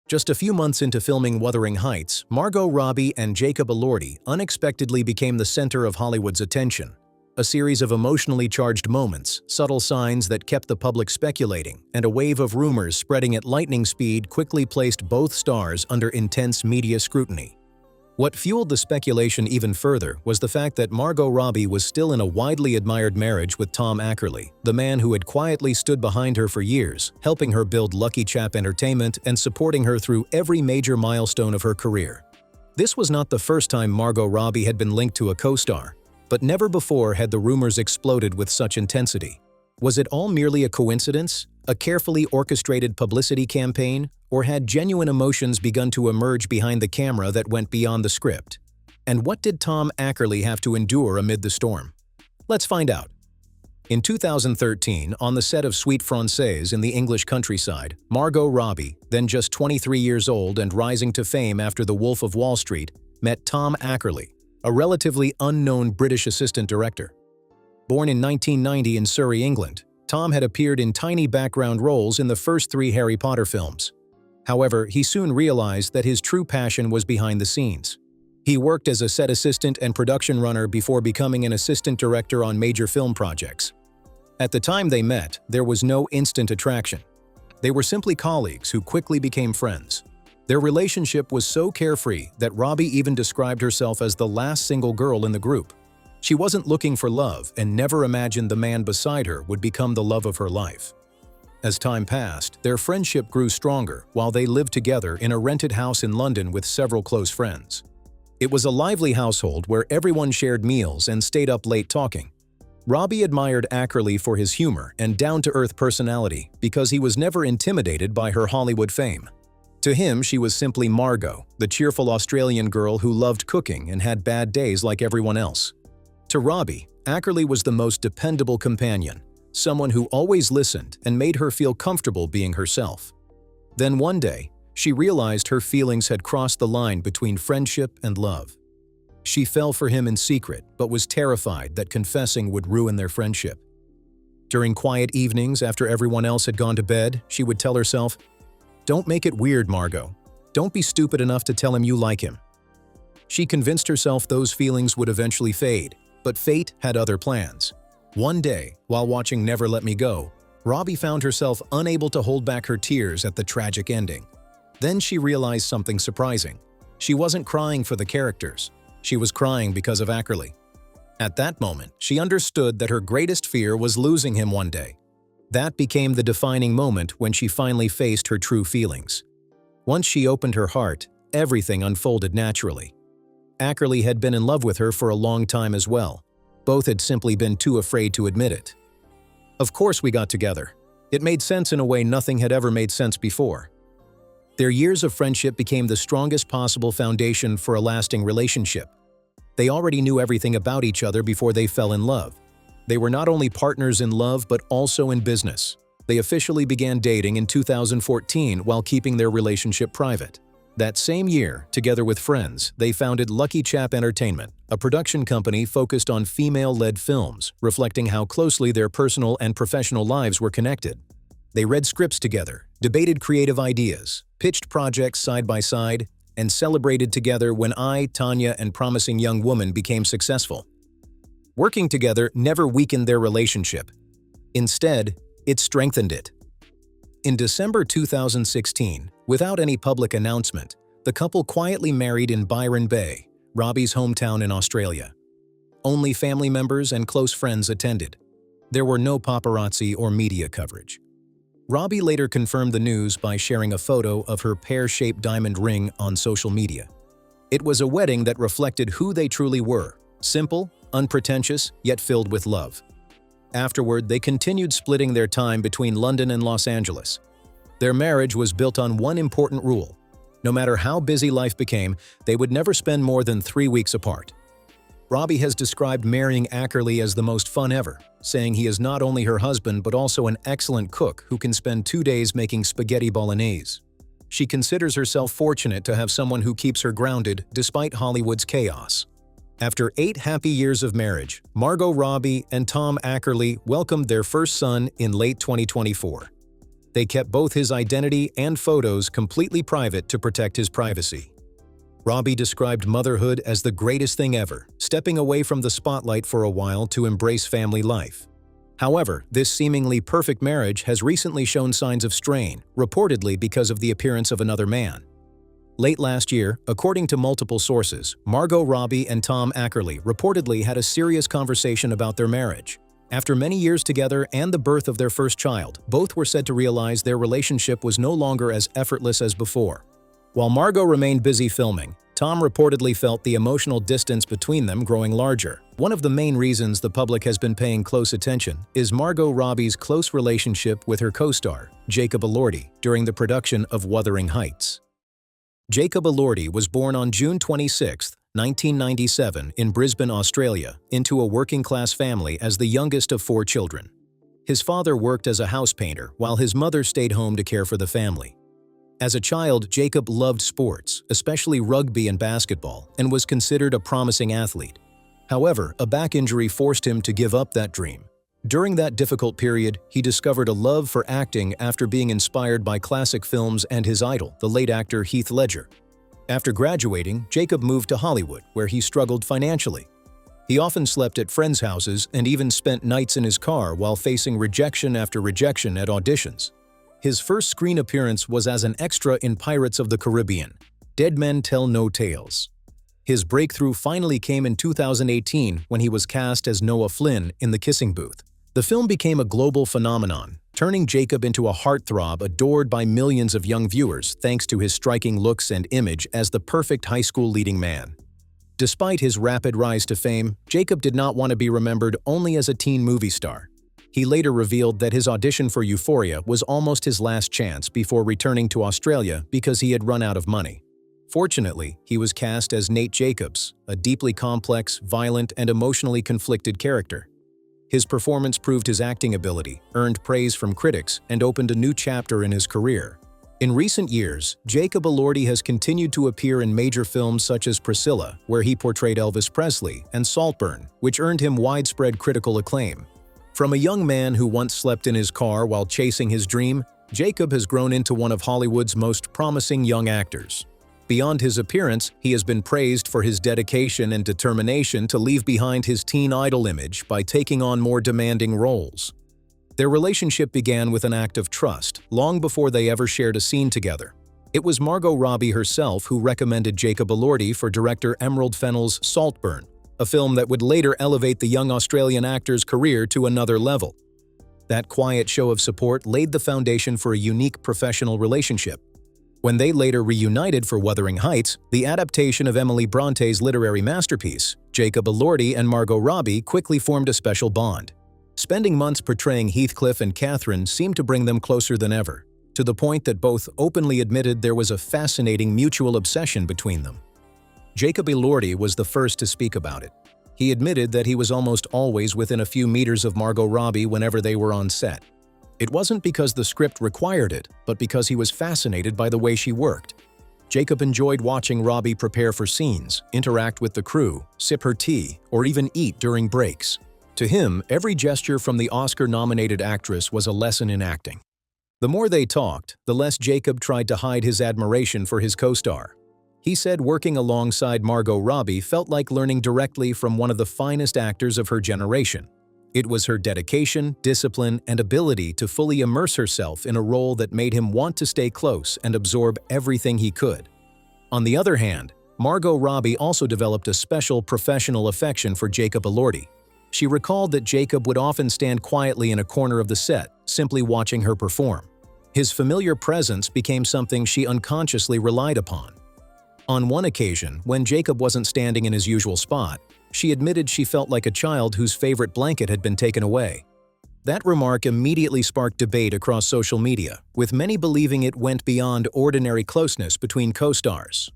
Just a few months into filming Wuthering Heights, Margot Robbie and Jacob Elordi unexpectedly became the center of Hollywood's attention. A series of emotionally charged moments, subtle signs that kept the public speculating, and a wave of rumors spreading at lightning speed quickly placed both stars under intense media scrutiny. What fueled the speculation even further was the fact that Margot Robbie was still in a widely admired marriage with Tom Ackerley, the man who had quietly stood behind her for years, helping her build Lucky Chap Entertainment and supporting her through every major milestone of her career. This was not the first time Margot Robbie had been linked to a co-star, but never before had the rumors exploded with such intensity. Was it all merely a coincidence, a carefully orchestrated publicity campaign, or had genuine emotions begun to emerge behind the camera that went beyond the script? And what did Tom Ackerley have to endure amid the storm? Let's find out. In 2013, on the set of Suite Française in the English countryside, Margot Robbie, then just 23 years old and rising to fame after The Wolf of Wall Street, met Tom Ackerley, a relatively unknown British assistant director. Born in 1990 in Surrey, England, Tom had appeared in tiny background roles in the first 3 Harry Potter films. However, he soon realized that his true passion was behind the scenes. He worked as a set assistant and production runner before becoming an assistant director on major film projects. At the time they met, there was no instant attraction. They were simply colleagues who quickly became friends. Their relationship was so carefree that Robbie even described herself as the last single girl in the group. She wasn't looking for love and never imagined the man beside her would become the love of her life. As time passed, their friendship grew stronger while they lived together in a rented house in London with several close friends. It was a lively household where everyone shared meals and stayed up late talking. Robbie admired Ackerley for his humor and down-to-earth personality because he was never intimidated by her Hollywood fame. To him, she was simply Margot, the cheerful Australian girl who loved cooking and had bad days like everyone else. To Robbie, Ackerley was the most dependable companion, someone who always listened and made her feel comfortable being herself. Then one day, she realized her feelings had crossed the line between friendship and love. She fell for him in secret, but was terrified that confessing would ruin their friendship. During quiet evenings after everyone else had gone to bed, she would tell herself, "Don't make it weird, Margot. Don't be stupid enough to tell him you like him." She convinced herself those feelings would eventually fade, but fate had other plans. One day, while watching Never Let Me Go, Robbie found herself unable to hold back her tears at the tragic ending. Then she realized something surprising. She wasn't crying for the characters. She was crying because of Ackerley. At that moment, she understood that her greatest fear was losing him one day. That became the defining moment when she finally faced her true feelings. Once she opened her heart, everything unfolded naturally. Ackerley had been in love with her for a long time as well. Both had simply been too afraid to admit it. Of course we got together. It made sense in a way nothing had ever made sense before. Their years of friendship became the strongest possible foundation for a lasting relationship. They already knew everything about each other before they fell in love. They were not only partners in love but also in business. They officially began dating in 2014 while keeping their relationship private. That same year, together with friends, they founded Lucky Chap Entertainment, a production company focused on female-led films, reflecting how closely their personal and professional lives were connected. They read scripts together, debated creative ideas, pitched projects side by side, and celebrated together when Tanya, and Promising Young Woman became successful. Working together never weakened their relationship. Instead, it strengthened it. In December 2016, without any public announcement, the couple quietly married in Byron Bay, Robbie's hometown in Australia. Only family members and close friends attended. There were no paparazzi or media coverage. Robbie later confirmed the news by sharing a photo of her pear-shaped diamond ring on social media. It was a wedding that reflected who they truly were, simple, unpretentious, yet filled with love. Afterward, they continued splitting their time between London and Los Angeles. Their marriage was built on one important rule. No matter how busy life became, they would never spend more than 3 weeks apart. Robbie has described marrying Ackerley as the most fun ever, saying he is not only her husband but also an excellent cook who can spend 2 days making spaghetti bolognese. She considers herself fortunate to have someone who keeps her grounded despite Hollywood's chaos. After 8 happy years of marriage, Margot Robbie and Tom Ackerley welcomed their first son in late 2024. They kept both his identity and photos completely private to protect his privacy. Robbie described motherhood as the greatest thing ever, stepping away from the spotlight for a while to embrace family life. However, this seemingly perfect marriage has recently shown signs of strain, reportedly because of the appearance of another man. Late last year, according to multiple sources, Margot Robbie and Tom Ackerley reportedly had a serious conversation about their marriage. After many years together and the birth of their first child, both were said to realize their relationship was no longer as effortless as before. While Margot remained busy filming, Tom reportedly felt the emotional distance between them growing larger. One of the main reasons the public has been paying close attention is Margot Robbie's close relationship with her co-star, Jacob Elordi, during the production of Wuthering Heights. Jacob Elordi was born on June 26, 1997, in Brisbane, Australia, into a working-class family as the youngest of 4 children. His father worked as a house painter, while his mother stayed home to care for the family. As a child, Jacob loved sports, especially rugby and basketball, and was considered a promising athlete. However, a back injury forced him to give up that dream. During that difficult period, he discovered a love for acting after being inspired by classic films and his idol, the late actor Heath Ledger. After graduating, Jacob moved to Hollywood, where he struggled financially. He often slept at friends' houses and even spent nights in his car while facing rejection after rejection at auditions. His first screen appearance was as an extra in Pirates of the Caribbean, Dead Men Tell No Tales. His breakthrough finally came in 2018 when he was cast as Noah Flynn in The Kissing Booth. The film became a global phenomenon, turning Jacob into a heartthrob adored by millions of young viewers thanks to his striking looks and image as the perfect high school leading man. Despite his rapid rise to fame, Jacob did not want to be remembered only as a teen movie star. He later revealed that his audition for Euphoria was almost his last chance before returning to Australia because he had run out of money. Fortunately, he was cast as Nate Jacobs, a deeply complex, violent, and emotionally conflicted character. His performance proved his acting ability, earned praise from critics, and opened a new chapter in his career. In recent years, Jacob Elordi has continued to appear in major films such as Priscilla, where he portrayed Elvis Presley, and Saltburn, which earned him widespread critical acclaim. From a young man who once slept in his car while chasing his dream, Jacob has grown into one of Hollywood's most promising young actors. Beyond his appearance, he has been praised for his dedication and determination to leave behind his teen idol image by taking on more demanding roles. Their relationship began with an act of trust, long before they ever shared a scene together. It was Margot Robbie herself who recommended Jacob Elordi for director Emerald Fennell's Saltburn, a film that would later elevate the young Australian actor's career to another level. That quiet show of support laid the foundation for a unique professional relationship. When they later reunited for Wuthering Heights, the adaptation of Emily Bronte's literary masterpiece, Jacob Elordi and Margot Robbie quickly formed a special bond. Spending months portraying Heathcliff and Catherine seemed to bring them closer than ever, to the point that both openly admitted there was a fascinating mutual obsession between them. Jacob Elordi was the first to speak about it. He admitted that he was almost always within a few meters of Margot Robbie whenever they were on set. It wasn't because the script required it, but because he was fascinated by the way she worked. Jacob enjoyed watching Robbie prepare for scenes, interact with the crew, sip her tea, or even eat during breaks. To him, every gesture from the Oscar-nominated actress was a lesson in acting. The more they talked, the less Jacob tried to hide his admiration for his co-star. He said working alongside Margot Robbie felt like learning directly from one of the finest actors of her generation. It was her dedication, discipline, and ability to fully immerse herself in a role that made him want to stay close and absorb everything he could. On the other hand, Margot Robbie also developed a special professional affection for Jacob Elordi. She recalled that Jacob would often stand quietly in a corner of the set, simply watching her perform. His familiar presence became something she unconsciously relied upon. On one occasion, when Jacob wasn't standing in his usual spot, she admitted she felt like a child whose favorite blanket had been taken away. That remark immediately sparked debate across social media, with many believing it went beyond ordinary closeness between co-stars.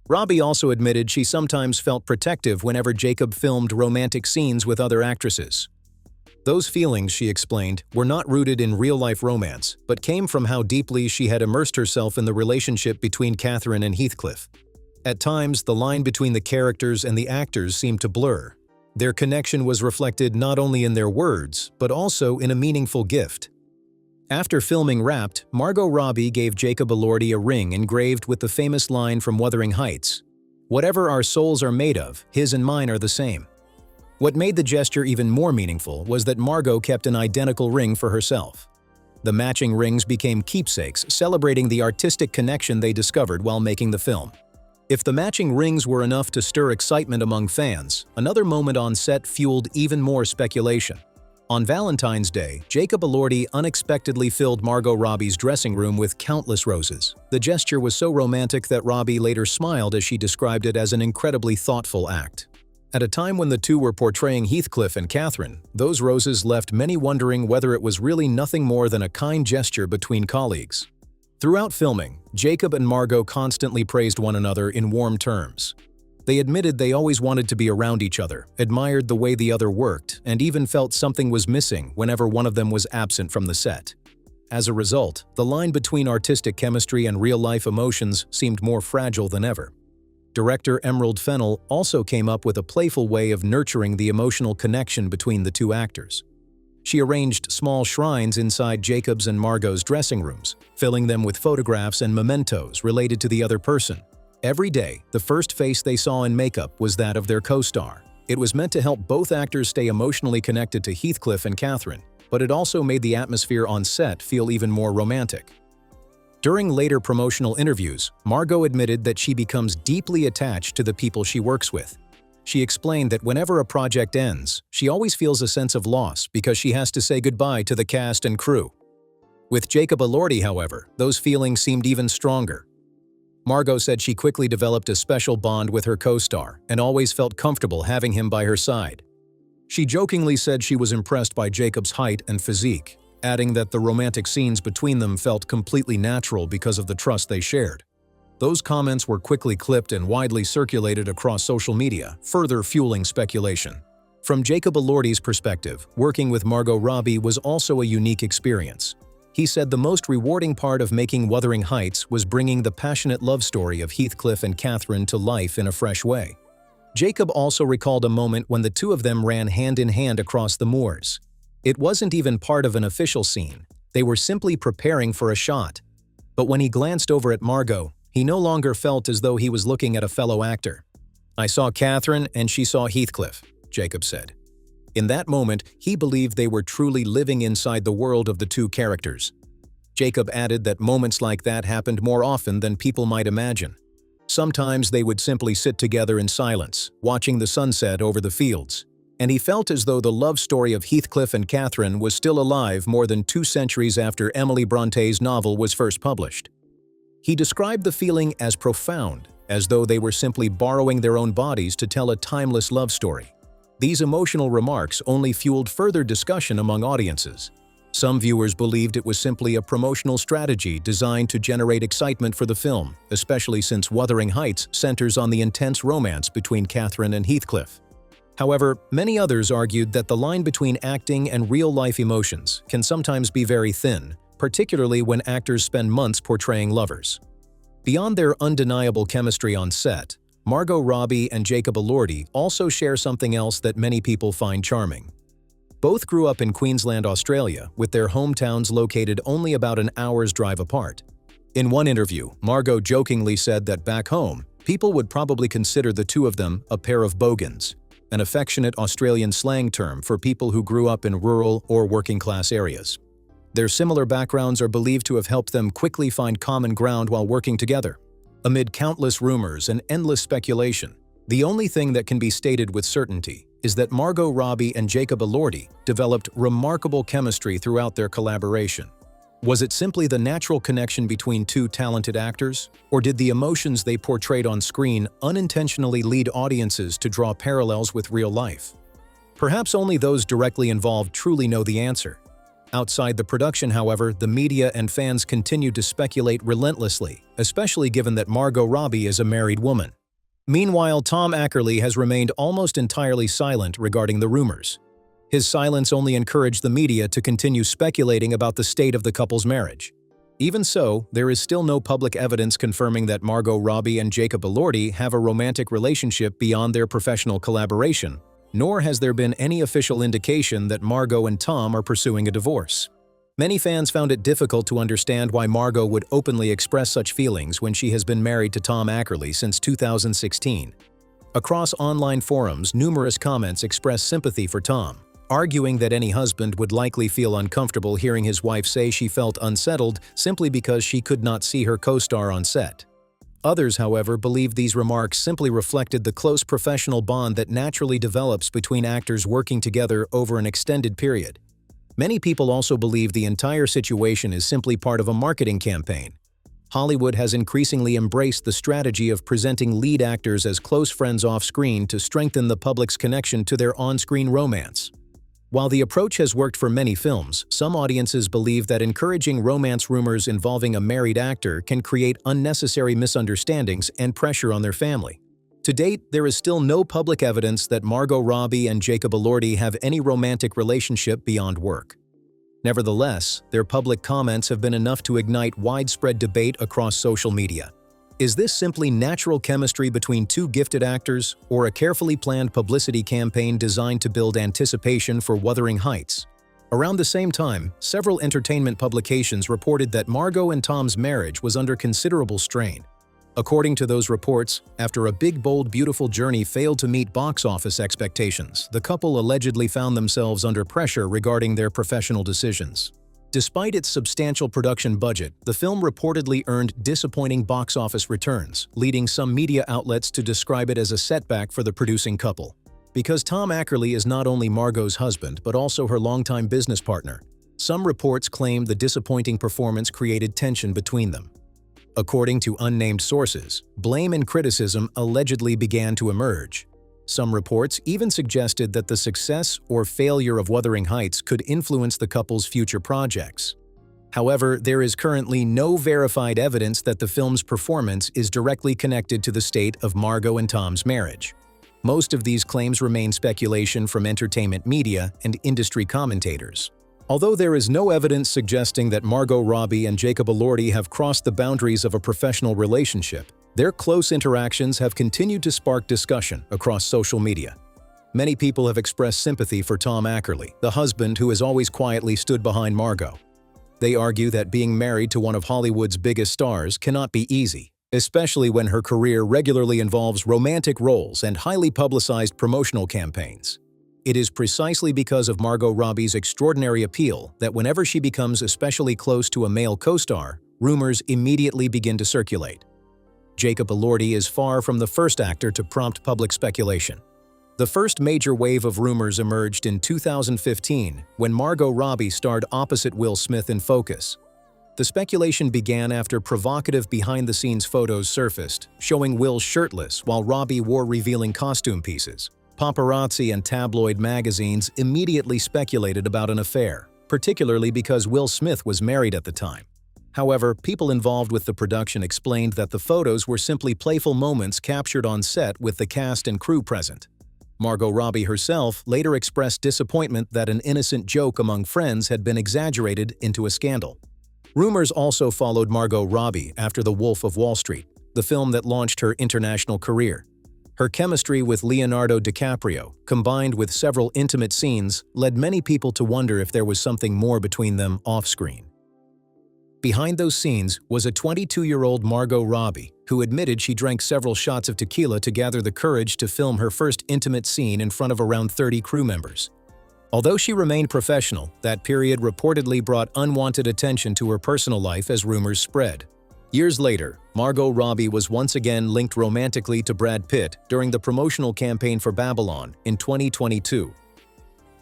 Robbie also admitted she sometimes felt protective whenever Jacob filmed romantic scenes with other actresses. Those feelings, she explained, were not rooted in real-life romance, but came from how deeply she had immersed herself in the relationship between Catherine and Heathcliff. At times, the line between the characters and the actors seemed to blur. Their connection was reflected not only in their words, but also in a meaningful gift. After filming wrapped, Margot Robbie gave Jacob Elordi a ring engraved with the famous line from Wuthering Heights, "Whatever our souls are made of, his and mine are the same." What made the gesture even more meaningful was that Margot kept an identical ring for herself. The matching rings became keepsakes, celebrating the artistic connection they discovered while making the film. If the matching rings were enough to stir excitement among fans, another moment on set fueled even more speculation. On Valentine's Day, Jacob Elordi unexpectedly filled Margot Robbie's dressing room with countless roses. The gesture was so romantic that Robbie later smiled as she described it as an incredibly thoughtful act. At a time when the two were portraying Heathcliff and Catherine, those roses left many wondering whether it was really nothing more than a kind gesture between colleagues. Throughout filming, Jacob and Margot constantly praised one another in warm terms. They admitted they always wanted to be around each other, admired the way the other worked, and even felt something was missing whenever one of them was absent from the set. As a result, the line between artistic chemistry and real-life emotions seemed more fragile than ever. Director Emerald Fennell also came up with a playful way of nurturing the emotional connection between the two actors. She arranged small shrines inside Jacob's and Margot's dressing rooms, filling them with photographs and mementos related to the other person. Every day, the first face they saw in makeup was that of their co-star. It was meant to help both actors stay emotionally connected to Heathcliff and Catherine, but it also made the atmosphere on set feel even more romantic. During later promotional interviews, Margot admitted that she becomes deeply attached to the people she works with. She explained that whenever a project ends, she always feels a sense of loss because she has to say goodbye to the cast and crew. With Jacob Elordi, however, those feelings seemed even stronger. Margot said she quickly developed a special bond with her co-star and always felt comfortable having him by her side. She jokingly said she was impressed by Jacob's height and physique, adding that the romantic scenes between them felt completely natural because of the trust they shared. Those comments were quickly clipped and widely circulated across social media, further fueling speculation. From Jacob Elordi's perspective, working with Margot Robbie was also a unique experience. He said the most rewarding part of making Wuthering Heights was bringing the passionate love story of Heathcliff and Catherine to life in a fresh way. Jacob also recalled a moment when the two of them ran hand in hand across the moors. It wasn't even part of an official scene. They were simply preparing for a shot. But when he glanced over at Margot, he no longer felt as though he was looking at a fellow actor. "I saw Catherine and she saw Heathcliff," Jacob said. In that moment, he believed they were truly living inside the world of the two characters. Jacob added that moments like that happened more often than people might imagine. Sometimes they would simply sit together in silence, watching the sunset over the fields. And he felt as though the love story of Heathcliff and Catherine was still alive more than 2 centuries after Emily Bronte's novel was first published. He described the feeling as profound, as though they were simply borrowing their own bodies to tell a timeless love story. These emotional remarks only fueled further discussion among audiences. Some viewers believed it was simply a promotional strategy designed to generate excitement for the film, especially since Wuthering Heights centers on the intense romance between Catherine and Heathcliff. However, many others argued that the line between acting and real-life emotions can sometimes be very thin, particularly when actors spend months portraying lovers. Beyond their undeniable chemistry on set, Margot Robbie and Jacob Elordi also share something else that many people find charming. Both grew up in Queensland, Australia, with their hometowns located only about an hour's drive apart. In one interview, Margot jokingly said that back home, people would probably consider the two of them a pair of bogans, an affectionate Australian slang term for people who grew up in rural or working-class areas. Their similar backgrounds are believed to have helped them quickly find common ground while working together. Amid countless rumors and endless speculation, the only thing that can be stated with certainty is that Margot Robbie and Jacob Elordi developed remarkable chemistry throughout their collaboration. Was it simply the natural connection between two talented actors, or did the emotions they portrayed on screen unintentionally lead audiences to draw parallels with real life? Perhaps only those directly involved truly know the answer. Outside the production, however, the media and fans continue to speculate relentlessly, especially given that Margot Robbie is a married woman. Meanwhile, Tom Ackerley has remained almost entirely silent regarding the rumors. His silence only encouraged the media to continue speculating about the state of the couple's marriage. Even so, there is still no public evidence confirming that Margot Robbie and Jacob Elordi have a romantic relationship beyond their professional collaboration, nor has there been any official indication that Margot and Tom are pursuing a divorce. Many fans found it difficult to understand why Margot would openly express such feelings when she has been married to Tom Ackerley since 2016. Across online forums, numerous comments expressed sympathy for Tom, arguing that any husband would likely feel uncomfortable hearing his wife say she felt unsettled simply because she could not see her co-star on set. Others, however, believed these remarks simply reflected the close professional bond that naturally develops between actors working together over an extended period. Many people also believe the entire situation is simply part of a marketing campaign. Hollywood has increasingly embraced the strategy of presenting lead actors as close friends off-screen to strengthen the public's connection to their on-screen romance. While the approach has worked for many films, some audiences believe that encouraging romance rumors involving a married actor can create unnecessary misunderstandings and pressure on their family. To date, there is still no public evidence that Margot Robbie and Jacob Elordi have any romantic relationship beyond work. Nevertheless, their public comments have been enough to ignite widespread debate across social media. Is this simply natural chemistry between two gifted actors, or a carefully planned publicity campaign designed to build anticipation for Wuthering Heights? Around the same time, several entertainment publications reported that Margot and Tom's marriage was under considerable strain. According to those reports, after A Big Bold Beautiful Journey failed to meet box office expectations, the couple allegedly found themselves under pressure regarding their professional decisions. Despite its substantial production budget, the film reportedly earned disappointing box office returns, leading some media outlets to describe it as a setback for the producing couple. Because Tom Ackerley is not only Margot's husband but also her longtime business partner, some reports claim the disappointing performance created tension between them. According to unnamed sources, blame and criticism allegedly began to emerge. Some reports even suggested that the success or failure of Wuthering Heights could influence the couple's future projects. However, there is currently no verified evidence that the film's performance is directly connected to the state of Margot and Tom's marriage. Most of these claims remain speculation from entertainment media and industry commentators. Although there is no evidence suggesting that Margot Robbie and Jacob Elordi have crossed the boundaries of a professional relationship, their close interactions have continued to spark discussion across social media. Many people have expressed sympathy for Tom Ackerley, the husband who has always quietly stood behind Margot. They argue that being married to one of Hollywood's biggest stars cannot be easy, especially when her career regularly involves romantic roles and highly publicized promotional campaigns. It is precisely because of Margot Robbie's extraordinary appeal that whenever she becomes especially close to a male co-star, rumors immediately begin to circulate. Jacob Elordi is far from the first actor to prompt public speculation. The first major wave of rumors emerged in 2015 when Margot Robbie starred opposite Will Smith in Focus. The speculation began after provocative behind-the-scenes photos surfaced, showing Will shirtless while Robbie wore revealing costume pieces. Paparazzi and tabloid magazines immediately speculated about an affair, particularly because Will Smith was married at the time. However, people involved with the production explained that the photos were simply playful moments captured on set with the cast and crew present. Margot Robbie herself later expressed disappointment that an innocent joke among friends had been exaggerated into a scandal. Rumors also followed Margot Robbie after The Wolf of Wall Street, the film that launched her international career. Her chemistry with Leonardo DiCaprio, combined with several intimate scenes, led many people to wonder if there was something more between them off-screen. Behind those scenes was a 22-year-old Margot Robbie, who admitted she drank several shots of tequila to gather the courage to film her first intimate scene in front of around 30 crew members. Although she remained professional, that period reportedly brought unwanted attention to her personal life as rumors spread. Years later, Margot Robbie was once again linked romantically to Brad Pitt during the promotional campaign for Babylon in 2022.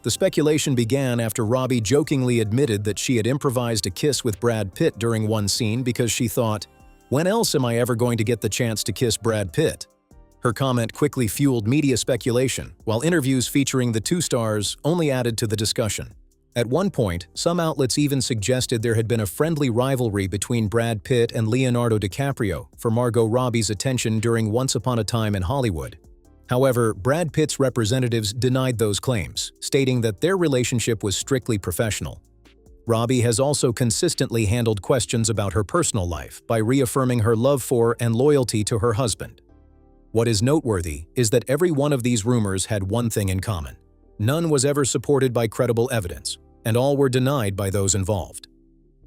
The speculation began after Robbie jokingly admitted that she had improvised a kiss with Brad Pitt during one scene because she thought, "When else am I ever going to get the chance to kiss Brad Pitt?" Her comment quickly fueled media speculation, while interviews featuring the two stars only added to the discussion. At one point, some outlets even suggested there had been a friendly rivalry between Brad Pitt and Leonardo DiCaprio for Margot Robbie's attention during Once Upon a Time in Hollywood. However, Brad Pitt's representatives denied those claims, stating that their relationship was strictly professional. Robbie has also consistently handled questions about her personal life by reaffirming her love for and loyalty to her husband. What is noteworthy is that every one of these rumors had one thing in common. None was ever supported by credible evidence, and all were denied by those involved.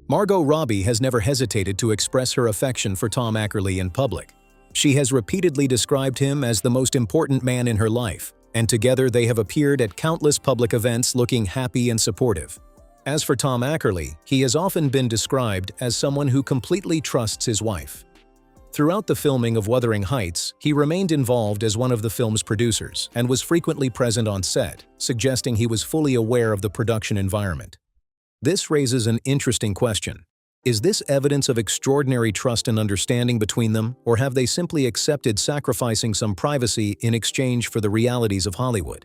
Margot Robbie has never hesitated to express her affection for Tom Ackerley in public. She has repeatedly described him as the most important man in her life, and together they have appeared at countless public events looking happy and supportive. As for Tom Ackerley, he has often been described as someone who completely trusts his wife. Throughout the filming of Wuthering Heights, he remained involved as one of the film's producers and was frequently present on set, suggesting he was fully aware of the production environment. This raises an interesting question. Is this evidence of extraordinary trust and understanding between them, or have they simply accepted sacrificing some privacy in exchange for the realities of Hollywood?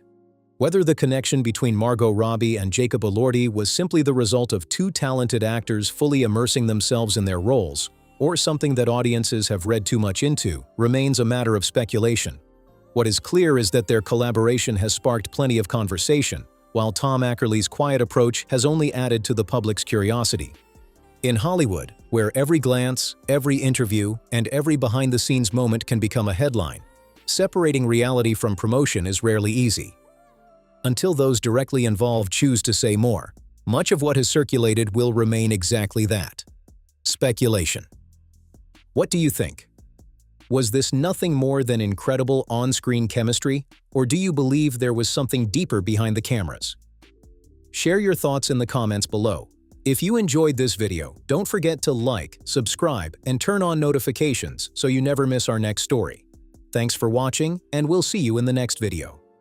Whether the connection between Margot Robbie and Jacob Elordi was simply the result of two talented actors fully immersing themselves in their roles, or something that audiences have read too much into, remains a matter of speculation. What is clear is that their collaboration has sparked plenty of conversation, while Tom Ackerley's quiet approach has only added to the public's curiosity. In Hollywood, where every glance, every interview, and every behind-the-scenes moment can become a headline, separating reality from promotion is rarely easy. Until those directly involved choose to say more, much of what has circulated will remain exactly that: speculation. What do you think? Was this nothing more than incredible on-screen chemistry, or do you believe there was something deeper behind the cameras? Share your thoughts in the comments below. If you enjoyed this video, don't forget to like, subscribe, and turn on notifications so you never miss our next story. Thanks for watching, and we'll see you in the next video.